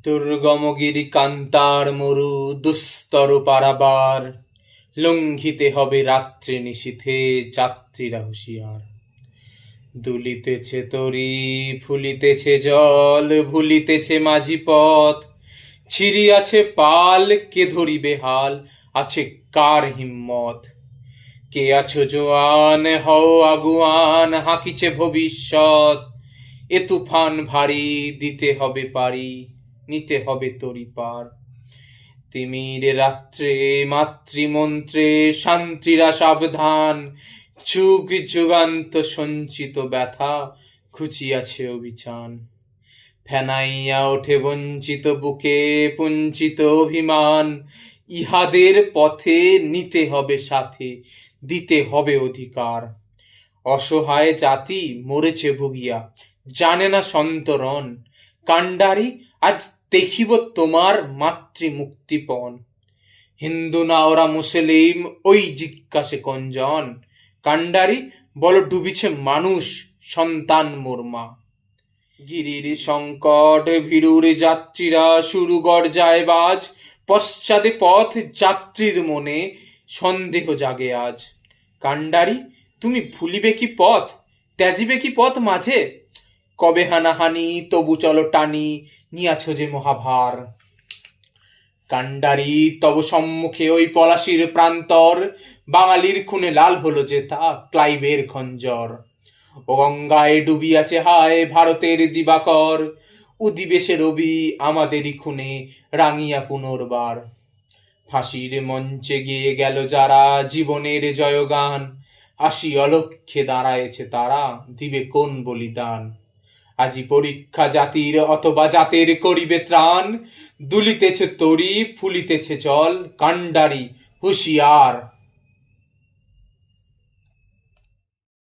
দুর্গমগিরি কান্তার মরু দুস্তর পারাবার, লঙ্ঘিতে হবে রাত্রি নিশীথে যাত্রীরা হুঁশিয়ার। দুলিতেছে তরি ফুলিতেছে জল, ভুলিতেছে মাঝি পথ, ছিড়িয়াছে পাল, কে ধরিবে হাল, আছে কার হিম্মত। কে আছো জোয়ান, হও আগুয়ান, হাঁকিছে ভবিষ্যৎ। এ তুফান ভারী, দিতে হবে পারি, নিতে হবে তরি পার। তিমির রাত্রে মাতৃমন্ত্রে শান্তিরা সাবধান, যুগ যুগান্ত সঞ্চিত ব্যথা ঘুচিয়াছে অভিযান। ফেনাইয়া ওঠে বঞ্চিত বুকে পুঞ্চিত অভিমান, ইহাদের পথে নিতে হবে সাথে, দিতে হবে অধিকার। অসহায় জাতি মরেছে ভুগিয়া, জানে না সন্তরণ। কান্ডারি আজ দেখিব তোমার মাতৃমুক্তিপণ। হিন্দু না ওরা মুসলিম, ওই জিজ্ঞাসে কঞ্জন। কান্ডারি বলো ডুবিছে মানুষ, সন্তান মোর মা। গিরির সংকট ভীরুর যাত্রীরা শুরু গর্জায় বাজ, পশ্চাদে পথ যাত্রীর মনে সন্দেহ জাগে আজ। কান্ডারি তুমি ভুলিবে কি পথ, ত্যাজিবে কি পথ মাঝে? কবে হানাহানি তবু চলো টানি, নিয়াছ যে মহাভার। কান্ডারি তব সম্মুখে ওই পলাশির প্রান্তর, বাঙালির খুনে লাল হলো যে তা ক্লাইভের খঞ্জর। ও গঙ্গায় ডুবিয়াছে হায় ভারতের দিবাকর, উদিবে সে রবি আমাদেরই খুনে রাঙিয়া পুনর্বার। ফাঁসির মঞ্চে গিয়ে গেল যারা জীবনের জয়গান, আসি অলক্ষ্যে দাঁড়ায়েছে তারা, দিবে কোন বলিদান। আজি পরীক্ষা জাতির অথবা জাতের করিবে ত্রাণ, দুলিতেছে তরি ফুলিতেছে জল, কান্ডারি হুঁশিয়ার।